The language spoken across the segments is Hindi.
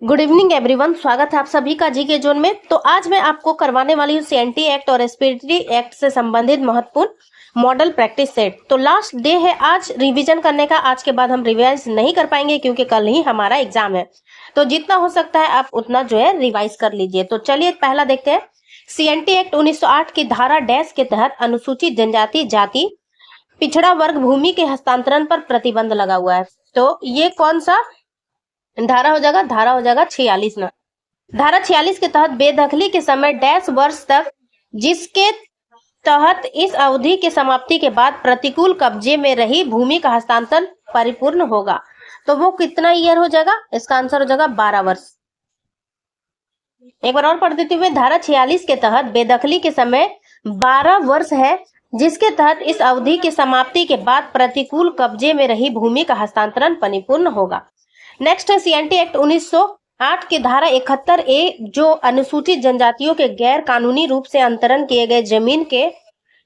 गुड इवनिंग एवरीवन, स्वागत है आप सभी का जी के जोन में। तो आज मैं आपको करवाने वाली हूँ सीएनटी एक्ट और एसपीटी एक्ट से संबंधित महत्वपूर्ण मॉडल प्रैक्टिस सेट। तो लास्ट डे है आज रिवीजन करने का। आज के बाद हम रिवाइज नहीं कर पाएंगे क्योंकि कल ही हमारा एग्जाम है। तो जितना हो सकता है आप उतना जो है रिवाइज कर लीजिए। तो चलिए पहला देखते हैं। सीएनटी एक्ट 1908 की धारा डैश के तहत अनुसूचित जनजाति जाति पिछड़ा वर्ग भूमि के हस्तांतरण पर प्रतिबंध लगा हुआ है। तो ये कौन सा धारा हो जाएगा? धारा हो जाएगा 46 ना। धारा 46 के तहत बेदखली के समय डैश वर्ष तक जिसके तहत इस अवधि के समाप्ति के बाद प्रतिकूल कब्जे में रही भूमि का हस्तांतरण परिपूर्ण होगा। तो वो कितना ईयर हो जाएगा? इसका आंसर हो जाएगा 12 वर्ष। एक बार और पढ़ देते हुए, धारा 46 के तहत बेदखली के समय 12 वर्ष है जिसके तहत इस अवधि के समाप्ति के बाद प्रतिकूल कब्जे में रही भूमि का हस्तांतरण परिपूर्ण होगा। नेक्स्ट है सीएनटी एक्ट 1908 की धारा 71 ए जो अनुसूचित जनजातियों के गैर कानूनी रूप से अंतरण किए गए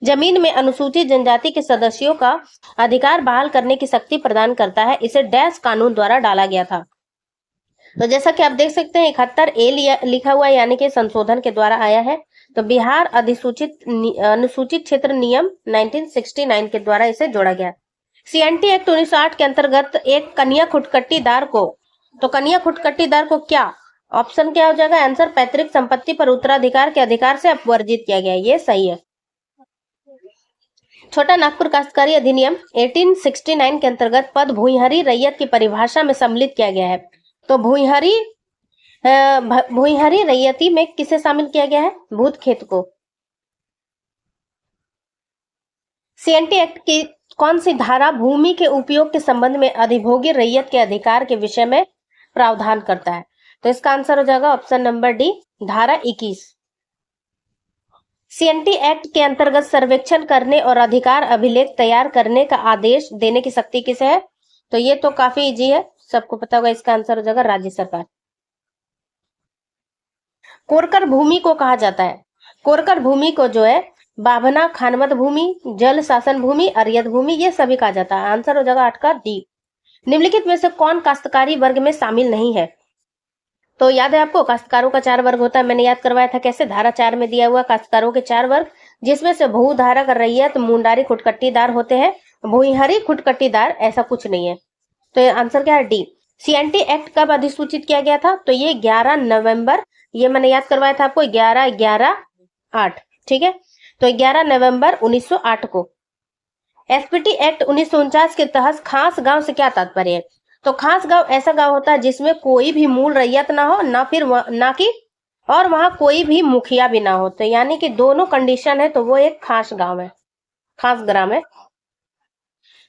जमीन में अनुसूचित जनजाति के सदस्यों का अधिकार बहाल करने की शक्ति प्रदान करता है। इसे डैश कानून द्वारा डाला गया था। तो जैसा कि आप देख सकते हैं 71 ए लिखा हुआ है, यानी कि संशोधन के द्वारा आया है। तो बिहार अनुसूचित क्षेत्र नियम 1969 के द्वारा इसे जोड़ा गया। सीएनटी एक्ट 1908 के अंतर्गत एक कन्या खुटकट्टीदार को, तो कन्या खुटकट्टीदार को क्या ऑप्शन क्या हो जाएगा? आंसर पैतृक संपत्ति पर उत्तराधिकार के अधिकार से अपवर्जित किया गया। ये सही है। छोटा नागपुर काश्तकारी अधिनियम 1869 के अंतर्गत पद भूइंहरी रैयत की परिभाषा में सम्मिलित किया गया है। तो भूइंहरी रैयती में किसे शामिल किया गया है? भूत खेत को। सीएनटी एक्ट की कौन सी धारा भूमि के उपयोग के संबंध में अधिभोगी रैयत के अधिकार के विषय में प्रावधान करता है? तो इसका आंसर हो जाएगा ऑप्शन नंबर डी, धारा 21। सीएनटी एक्ट के अंतर्गत सर्वेक्षण करने और अधिकार अभिलेख तैयार करने का आदेश देने की शक्ति किसे है? तो ये तो काफी इजी है, सबको पता होगा। इसका आंसर हो जाएगा राज्य सरकार। कोरकर भूमि को कहा जाता है। कोरकर भूमि को जो है बाभना खानमत भूमि, जल शासन भूमि, अरियत भूमि, ये सभी कहा जाता है। आंसर हो जाएगा 8 का डी। निम्नलिखित में से कौन काश्तकारी वर्ग में शामिल नहीं है? तो याद है आपको काश्तकारों का 4 वर्ग होता है। मैंने याद करवाया था कैसे, धारा 4 में दिया हुआ काश्तकारों के 4 वर्ग, जिसमें से भूधारक, रैयत, मुंडारी, खुटकट्टीदार होते हैं। भूइंहरी खुटकट्टीदार ऐसा कुछ नहीं है। तो आंसर क्या है? डी। सीएनटी एक्ट कब अधिसूचित किया गया था? तो ये 11 नवंबर, ये मैंने याद करवाया था आपको 11/11/8, ठीक है। तो 11 नवंबर 1908 को। एसपीटी एक्ट 1949 के तहत खास गांव से क्या तात्पर्य है? तो खास गांव ऐसा गांव होता है जिसमें कोई भी मूल रैयत ना हो, और वहां कोई भी मुखिया भी ना हो। तो यानी कि दोनों कंडीशन है, तो वो एक खास गांव है, खास ग्राम है।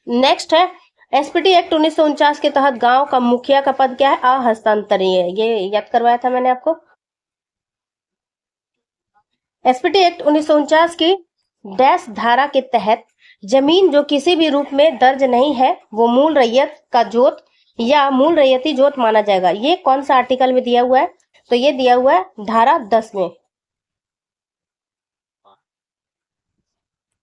नेक्स्ट है एसपीटी एक्ट 1949 के तहत गांव का मुखिया का पद क्या है? अहस्तांतरणीय। ये याद करवाया था मैंने आपको। एसपीटी एक्ट 1949 की डैश धारा के तहत जमीन जो किसी भी रूप में दर्ज नहीं है वो मूल रैयत का जोत या मूल रैयती जोत माना जाएगा। ये कौन सा आर्टिकल में दिया हुआ है? तो ये दिया हुआ है धारा 10 में।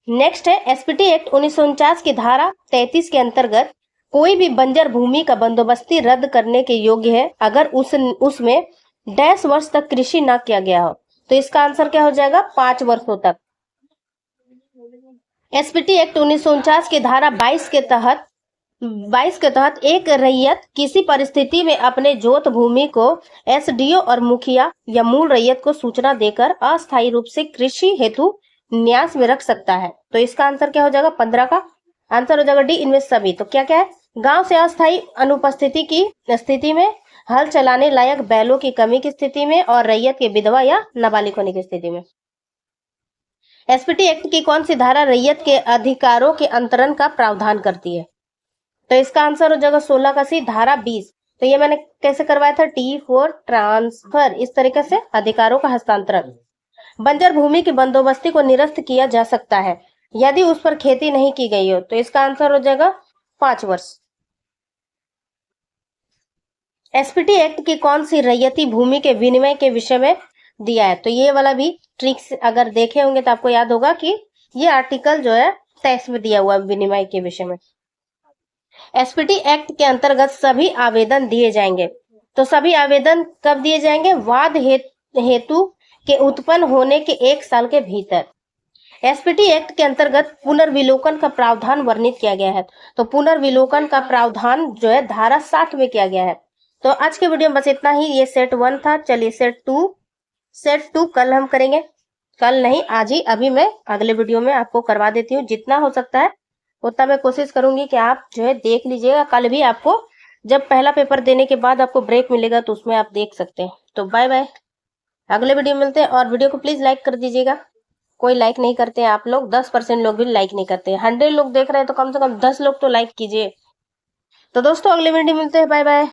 नेक्स्ट है एसपीटी एक्ट 1949 की धारा 33 के अंतर्गत कोई भी बंजर भूमि का बंदोबस्ती रद्द करने के योग्य है अगर उसमें डैश वर्ष तक कृषि न किया गया हो। तो इसका आंसर क्या हो जाएगा? 5 वर्षों तक। एसपीटी एक्ट 1949 की धारा 22 के तहत एक रैयत किसी परिस्थिति में अपने जोत भूमि को एसडीओ और मुखिया या मूल रैयत को सूचना देकर अस्थायी रूप से कृषि हेतु न्यास में रख सकता है। तो इसका आंसर क्या हो जाएगा? 15 का आंसर हो जाएगा डी, इनमें सभी। तो क्या क्या है? गांव से अस्थायी अनुपस्थिति की स्थिति में, हल चलाने लायक बैलों की कमी की स्थिति में, और रैयत के विधवा या नाबालिग होने की स्थिति में। एसपीटी एक्ट की कौन सी धारा रैयत के अधिकारों के अंतरण का प्रावधान करती है? तो इसका आंसर हो जाएगा 16 का सी, धारा 20। तो ये मैंने कैसे करवाया था? टी फॉर ट्रांसफर, इस तरीके से अधिकारों का हस्तांतरण। बंजर भूमि की बंदोबस्ती को निरस्त किया जा सकता है यदि उस पर खेती नहीं की गई हो। तो इसका आंसर हो जाएगा 5 वर्ष। एसपीटी एक्ट की कौन सी रैयती भूमि के विनिमय के विषय में दिया है? तो ये वाला भी ट्रिक्स अगर देखे होंगे तो आपको याद होगा कि ये आर्टिकल जो है 23 में दिया हुआ विनिमय के विषय में। एसपीटी एक्ट के अंतर्गत सभी आवेदन दिए जाएंगे तो सभी आवेदन कब दिए जाएंगे? वाद हेतु के उत्पन्न होने के 1 साल के भीतर। एसपीटी एक्ट के अंतर्गत पुनर्विलोकन का प्रावधान वर्णित किया गया है। तो पुनर्विलोकन का प्रावधान जो है धारा 60 में किया गया है। तो आज के वीडियो में बस इतना ही। ये सेट 1 था। चलिए सेट 2 कल हम करेंगे। कल नहीं, आज ही, अभी मैं अगले वीडियो में आपको करवा देती हूँ। जितना हो सकता है उतना मैं कोशिश करूंगी कि आप जो है देख लीजिएगा। कल भी आपको जब पहला पेपर देने के बाद आपको ब्रेक मिलेगा तो उसमें आप देख सकते हैं। तो बाय बाय, अगले वीडियो में मिलते हैं। और वीडियो को प्लीज लाइक कर दीजिएगा। कोई लाइक नहीं करते हैं आप लोग, 10% लोग भी लाइक नहीं करते हैं। 100 लोग देख रहे हैं तो कम से कम 10 लोग तो लाइक कीजिए। तो दोस्तों अगले वीडियो में मिलते हैं। Bye bye.